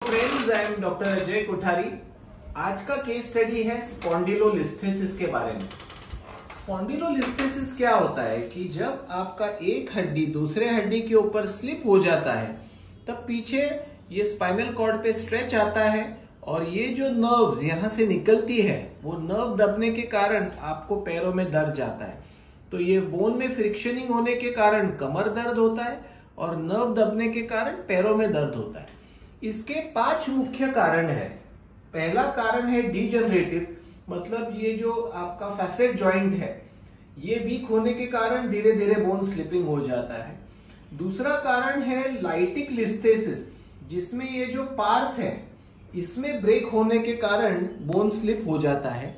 Friends, I am doctor Ajay Kothari. आज का case study है स्पॉन्डिलोलिस्थेसिस के बारे में। स्पॉन्डिलोलिस्थेसिस क्या होता है कि जब आपका एक हड्डी दूसरे हड्डी के ऊपर स्लिप हो जाता है तब पीछे ये स्पाइनल कॉर्ड पे स्ट्रेच आता है और ये जो नर्व्स यहाँ से निकलती है वो नर्व दबने के कारण आपको पैरों में दर्द जाता है। तो ये बोन में फ्रिक्शनिंग होने के कारण कमर दर्द होता है और नर्व दबने के कारण पैरों में दर्द होता है। इसके 5 मुख्य कारण है। पहला कारण है डीजनरेटिव, मतलब ये जो आपका फैसेट जॉइंट है ये वीक होने के कारण धीरे धीरे बोन स्लिपिंग हो जाता है। दूसरा कारण है लाइटिक लिस्थेसिस, जिसमें ये जो पार्स है इसमें ब्रेक होने के कारण बोन स्लिप हो जाता है।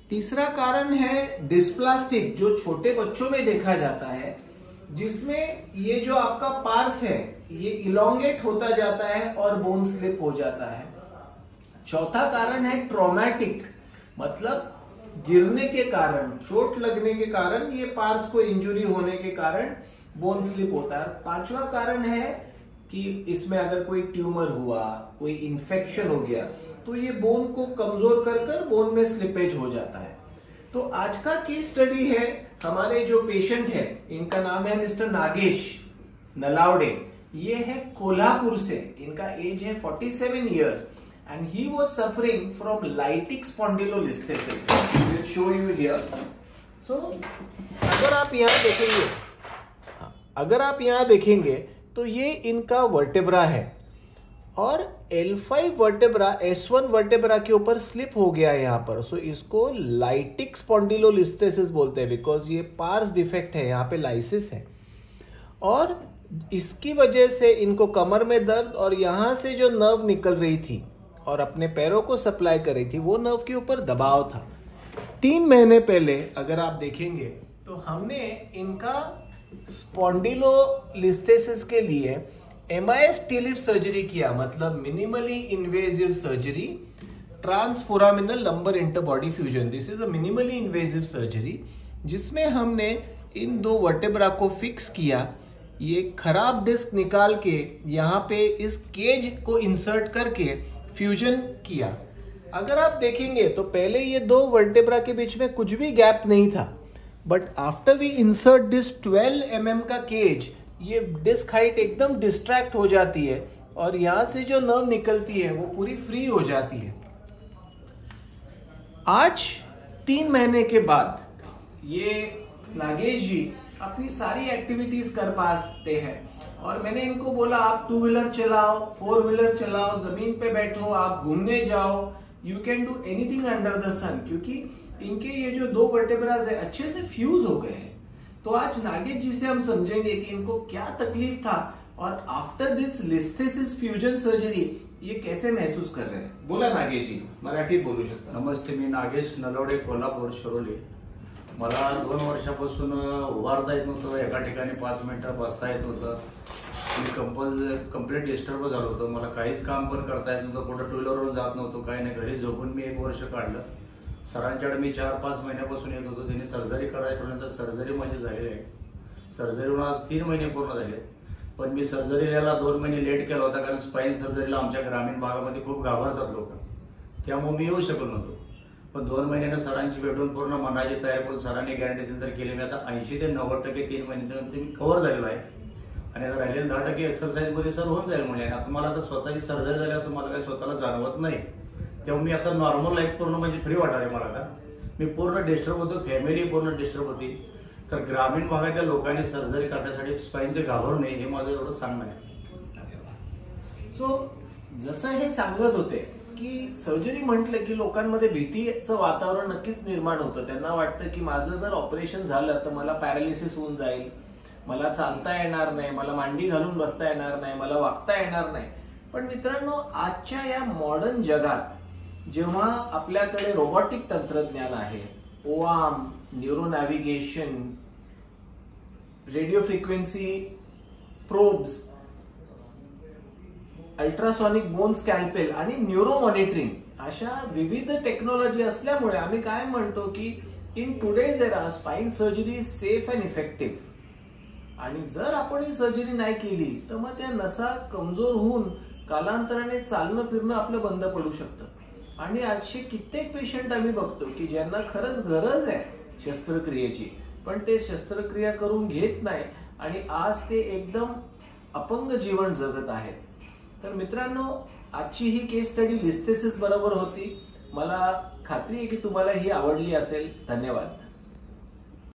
तीसरा कारण है डिस्प्लास्टिक, जो छोटे बच्चों में देखा जाता है, जिसमें ये जो आपका पार्स है ये इलोंगेट होता जाता है और बोन स्लिप हो जाता है। चौथा कारण है ट्रॉमेटिक, मतलब गिरने के कारण, चोट लगने के कारण ये पार्स को इंजुरी होने के कारण बोन स्लिप होता है। पांचवा कारण है कि इसमें अगर कोई ट्यूमर हुआ, कोई इंफेक्शन हो गया तो ये बोन को कमजोर कर बोन में स्लिपेज हो जाता है। तो आज का केस स्टडी है, हमारे जो पेशेंट है इनका नाम है मिस्टर नागेश नलावडे। ये है कोल्हापुर से, इनका एज है 47 years and he was suffering from lytic spondylolisthesis. Will show you here. So अगर आप यहाँ देखेंगे तो ये इनका वर्टेब्रा है और L5 वर्टेब्रा S1 वर्टेब्रा के ऊपर स्लिप हो गया है यहाँ पर। सो इसको लाइटिक स्पॉन्डिलोलिस्थेसिस बोलते हैं बिकॉज ये पार्स डिफेक्ट है, यहाँ पे लाइसिस है और इसकी वजह से इनको कमर में दर्द और यहां से जो नर्व निकल रही थी और अपने पैरों को सप्लाई कर रही थी वो नर्व के ऊपर दबाव था। 3 महीने पहले अगर आप देखेंगे तो हमने इनका स्पॉन्डिलोलिस्थेसिस के लिए MIS टिलिफ सर्जरी किया, मतलब minimally invasive surgery, transforaminal lumbar interbody fusion. This is a minimally invasive surgery जिसमें हमने इन 2 वर्टेब्रा को फिक्स किया। ये खराब डिस्क निकाल के यहाँ पे इस केज को इंसर्ट करके फ्यूजन किया। अगर आप देखेंगे तो पहले ये 2 वर्टेब्रा के बीच में कुछ भी गैप नहीं था, but after we insert this 12 mm का केज ये डिस्क हाइट एकदम डिस्ट्रैक्ट हो जाती है और यहां से जो नर्व निकलती है वो पूरी फ्री हो जाती है। आज 3 महीने के बाद ये नागेश जी अपनी सारी एक्टिविटीज कर पाते हैं और मैंने इनको बोला आप 2 व्हीलर चलाओ, 4 व्हीलर चलाओ, जमीन पे बैठो, आप घूमने जाओ, you can do anything under the sun, क्योंकि इनके ये जो 2 वर्टेब्रास है अच्छे से फ्यूज हो गए हैं। तो आज नागेश जी से हम समझेंगे कि इनको क्या तकलीफ था और आफ्टर दिस लिस्थेसिस फ्यूजन सर्जरी ये कैसे महसूस कर रहे हैं। बोला नागेश जी, मराठीत बोलू शकता। नमस्ते, मी नागेश नलावडे, कोल्हापूर शिरोली। मला 2 वर्षापासून उभारता येत नव्हतं, एका ठिकाणी 5 मिनिटं बसता येत नव्हतं। मी कम्प्लीट डिस्टर्ब झालो होतो, मला काहीच काम पण करता येत नव्हतं, कुठं टू व्हीलरवर जात नव्हतो, काही नाही, घरी झोपून मी 1 वर्ष काढलं। सरांच्याकडे मी 4-5 महिन्यापासून येत होतो, त्यांनी सर्जरी करायपर्यंत सर्जरी माझी झालेली आहे। सर्जरीहून आज 3 महिने पूर्ण झाले, पण मी सर्जरीला 2 महिने लेट केला होता कारण स्पाइन सर्जरीला आमच्या ग्रामीण भागामध्ये खूप घाबरतात लोक, त्यामुळे मी येऊ शकलो नव्हतो। पण 2 महिन्यानं सरांची भेटून पूर्ण मनाची तयारी करून सरांनी गॅरंटी दिली तर केली। मी आता 80 ते 90% 3 महिन्यानंतर मी कव्हर झालेलो आहे आणि आता राहिलेले 10% एक्सरसाइज मध्ये सर होऊन जाईल म्हणजे। आता मला आता स्वतःची सर्जरी झाली असं मला काही स्वतःला जाणवत नाही, तेव्हा मी आता नॉर्मल लाईफ पूर्ण म्हणजे फ्री वाटायला मला। आता मी पूर्ण डिस्टर्ब होतो, फॅमिली पूर्ण डिस्टर्ब होती, तर ग्रामीण भागातल्या लोकांनी सर्जरी करण्यासाठी स्पाइनचे घाबरू नये हे माझं एवढं सांगणं आहे। सो जसं हे सांगत होते की सर्जरी म्हटलं की लोकांमध्ये भीतीचं वातावरण नक्कीच निर्माण होतं। त्यांना वाटतं की माझं जर ऑपरेशन झालं तर मला पॅरालिसिस होऊन जाईल, मला चालता येणार नाही, मला मांडी घालून बसता येणार नाही, मला वागता येणार नाही। पण मित्रांनो, आजच्या या मॉडर्न जगात जेव्हा आपल्याकडे रोबोटिक तंत्रज्ञान आहे, O arm, neuro navigation, radio frequency probes, ultrasonic bone scalpel आणि न्यूरो मॉनिटरिंग अशा विविध टेक्नॉलॉजी असल्यामुळे आम्ही काय म्हणतो की in today's era spine surgery is safe and effective. आणि जर आपण ही सर्जरी नाही केली तर मग त्या नसा कमजोर होऊन कालांतराने चालणं फिरणं आपलं बंद पडू शकतं। आणि असे कित्येक पेशंट आम्ही बघतो की ज्यांना खरंच गरज आहे शस्त्रक्रियेची, पण ते शस्त्रक्रिया करून घेत नाही आणि आज ते एकदम अपंग जीवन जगत आहेत। तर मित्रांनो, आजची ही केस स्टडी लिस्थेसिस बरोबर होती। मला खात्री आहे की तुम्हाला ही आवडली असेल। धन्यवाद।